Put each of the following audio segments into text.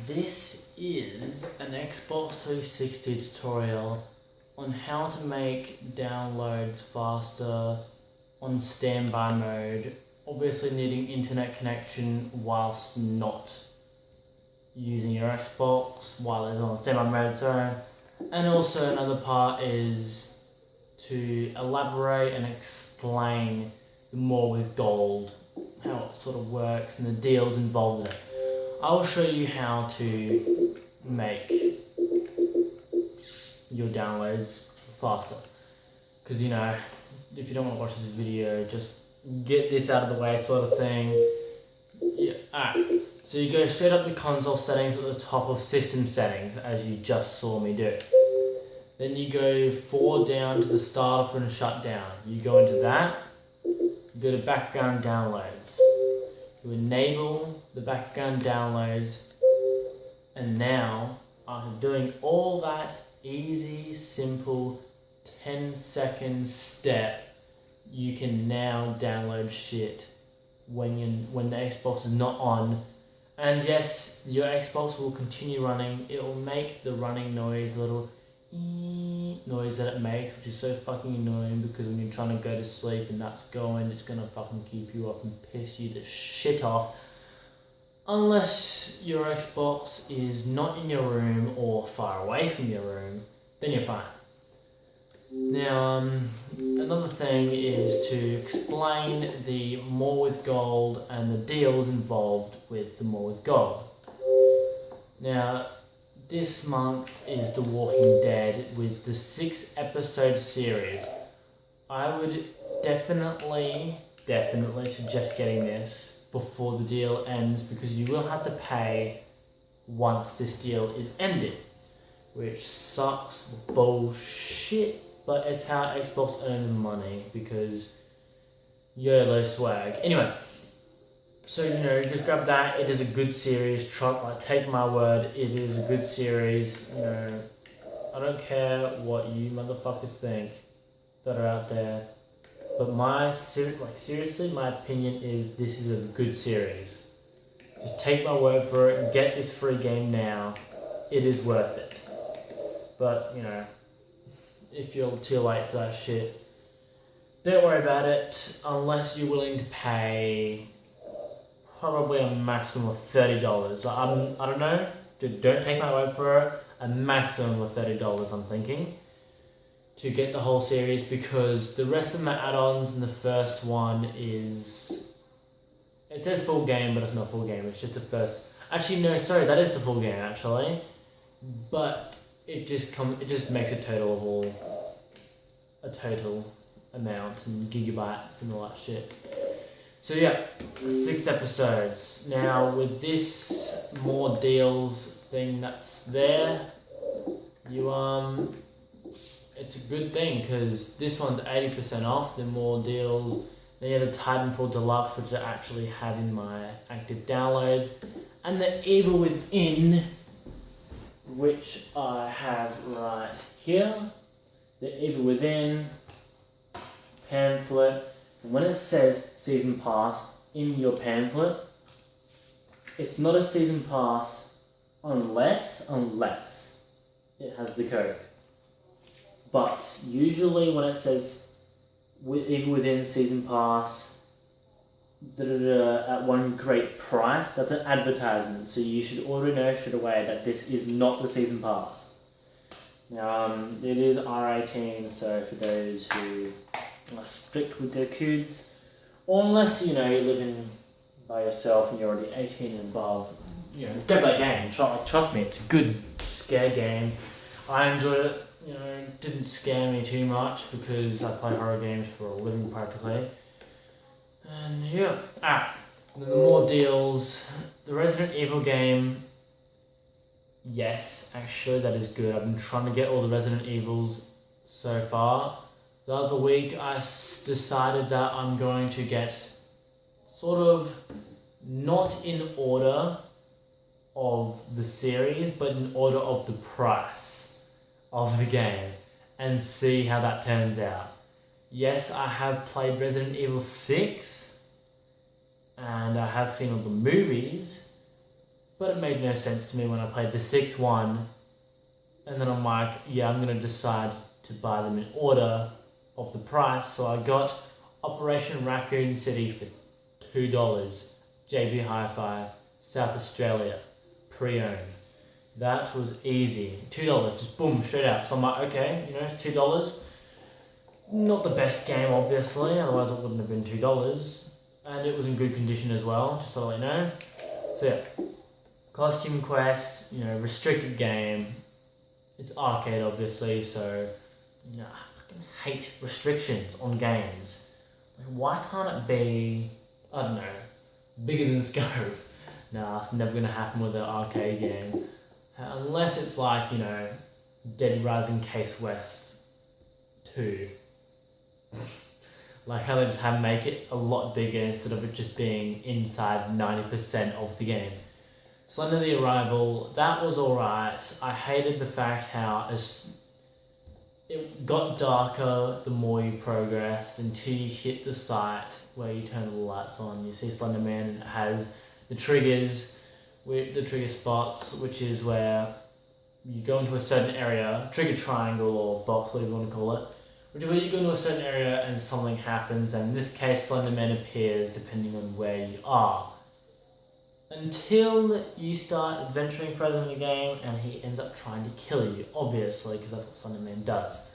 This is an Xbox 360 tutorial on how to make downloads faster on standby mode, obviously needing internet connection whilst not using your Xbox while it's on standby mode. And also another part is to elaborate and explain the more with gold, how it sort of works and the deals involved in it. I will show you how to make your downloads faster, because if you don't want to watch this video, just get this out of the way sort of thing. Yeah. Alright, so you go straight up to console settings at the top of system settings, as you just saw me do. Then you go 4 down to the startup and shutdown. You go into that, you go to background downloads. You enable the background downloads, and now after doing all that easy, simple 10-second step, you can now download shit when the Xbox is not on. And yes, your Xbox will continue running. It will make the running noise, little noise that it makes, which is so fucking annoying, because when you're trying to go to sleep and that's going, it's gonna fucking keep you up and piss you the shit off. Unless your Xbox is not in your room or far away from your room, then you're fine. Now, another thing is to explain the more with gold and the deals involved with the more with gold. Now, this month is The Walking Dead with the 6-episode series. I would definitely suggest getting this before the deal ends, because you will have to pay once this deal is ended, which sucks bullshit, but it's how Xbox earns money, because YOLO swag. Anyway, so just grab that. It is a good series. Take my word, it is a good series. I don't care what you motherfuckers think that are out there, but seriously, my opinion is this is a good series. Just take my word for it and get this free game now. It is worth it. But if you're too late for that shit, don't worry about it unless you're willing to pay probably a maximum of $30. I don't know. Don't take my word for it. A maximum of $30, I'm thinking, to get the whole series, because the rest of my add-ons in the first one is, it says full game, but it's not full game. It's just the first. Actually, no, sorry, that is the full game actually, but it just makes a total amount and gigabytes and all that shit. So yeah, 6 episodes. Now with this more deals thing that's there, it's a good thing, because this one's 80% off. The more deals. Then you have the Titanfall Deluxe, which I actually have in my active downloads, and the Evil Within, which I have right here. The Evil Within pamphlet. And when it says Season Pass in your pamphlet, it's not a Season Pass unless it has the code. But usually when it says Evil Within Season Pass at one great price, that's an advertisement. So you should already know straight away that this is not the Season Pass. Now, it is R18, so for those who are strict with their codes, or unless you live in by yourself and you're already 18 and above, go play that game. Trust me, it's a good scare game. I enjoyed it. It didn't scare me too much, because I play horror games for a living practically. And yeah, the more deals. The Resident Evil game, yes, actually that is good. I've been trying to get all the Resident Evils so far. The other week I decided that I'm going to get sort of not in order of the series, but in order of the price of the game, and see how that turns out. Yes, I have played Resident Evil 6, and I have seen all the movies, But it made no sense to me when I played the 6th one, and then I'm like, yeah, I'm going to decide to buy them in order of the price. So I got Operation Raccoon City for $2, JB Hi-Fi, South Australia, pre-owned. That was easy. $2, just boom, straight out. So I'm like, okay, it's $2. Not the best game, obviously, otherwise it wouldn't have been $2. And it was in good condition as well, just so I know. So yeah, Costume Quest, restricted game. It's arcade, obviously, so I fucking hate restrictions on games. Like, why can't it be, I don't know, bigger than scope? Nah, it's never gonna happen with an arcade game. Unless it's like, Dead Rising Case West 2. Like how they just make it a lot bigger instead of it just being inside 90% of the game. Slender the Arrival, that was alright. I hated the fact how it got darker the more you progressed until you hit the site where you turn the lights on. You see Slender Man, and it has the triggers, with the trigger spots, which is where you go into a certain area, trigger triangle or box, whatever you want to call it, which is where you go into a certain area and something happens, and in this case Slender Man appears depending on where you are. Until you start adventuring further in the game and he ends up trying to kill you, obviously, because that's what Slender Man does.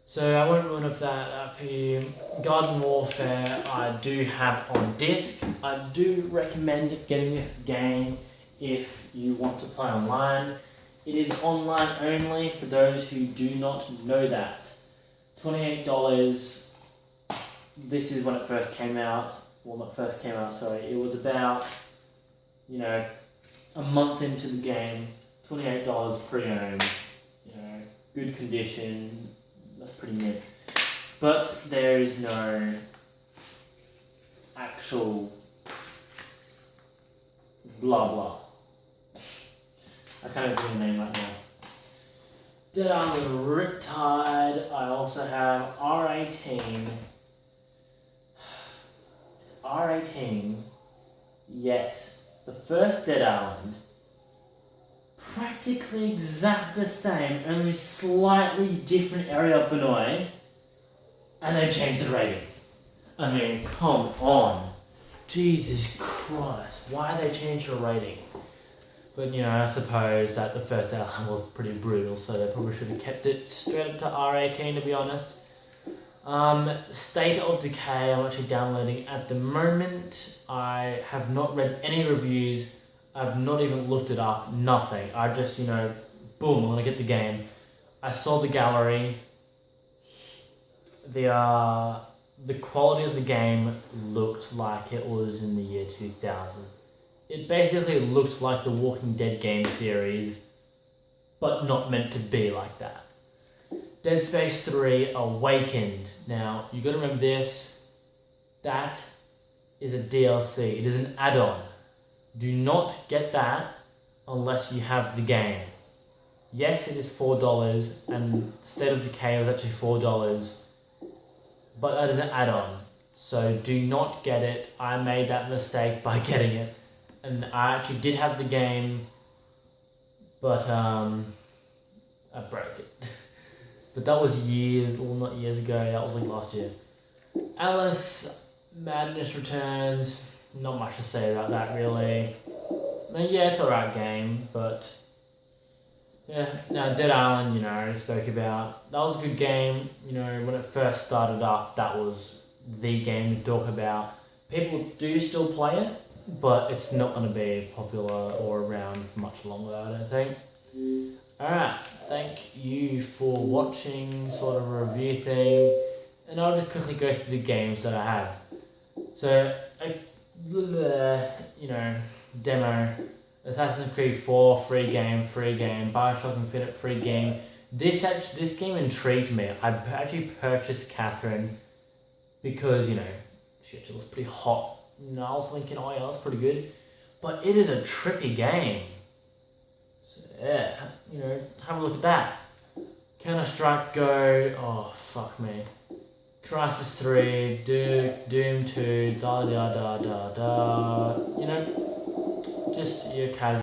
So I won't ruin that for you. Garden Warfare I do have on disc. I do recommend getting this game if you want to play online. It is online only for those who do not know that. $28. This is when it first came out. Well, not first came out, sorry. It was about, a month into the game. $28 pre-owned. Good condition. That's pretty mint. But there is no actual blah blah. I can't even name right now. Dead Island Riptide. I also have R18. It's R18, yet the first Dead Island, practically exactly the same, only slightly different area of Benoi, and they changed the rating. I mean, come on. Jesus Christ, why they change the rating? But I suppose that the first Dead Island was pretty brutal, so they probably should have kept it straight up to R18, to be honest. State of Decay, I'm actually downloading at the moment. I have not read any reviews. I've not even looked it up, nothing. I just, boom, I'm gonna get the game. I saw the gallery. The quality of the game looked like it was in the year 2000. It basically looked like the Walking Dead game series, but not meant to be like that. Dead Space 3 Awakened. Now, you gotta remember this. That is a DLC. It is an add-on. Do not get that unless you have the game. Yes, it is $4, and State of Decay was actually $4, but that is an add-on. So do not get it. I made that mistake by getting it, and I actually did have the game, but I broke it. But that was not years ago, that was like last year. Alice Madness Returns, not much to say about that really. Yeah, it's an alright game, but yeah. Now Dead Island, I spoke about. That was a good game, when it first started up, that was the game to talk about. People do still play it, but it's not going to be popular or around for much longer, I don't think. Alright, thank you for watching sort of a review thing, and I'll just quickly go through the games that I have. So, demo, Assassin's Creed 4, free game, Bioshock Infinite, free game. This game intrigued me. I actually purchased Catherine because, she was pretty hot. I was thinking, oh yeah, that's pretty good. But it is a trippy game. So yeah, have a look at that. Counter-Strike Go, oh fuck me. Crisis 3, Doom 2, da da da da da. just your casual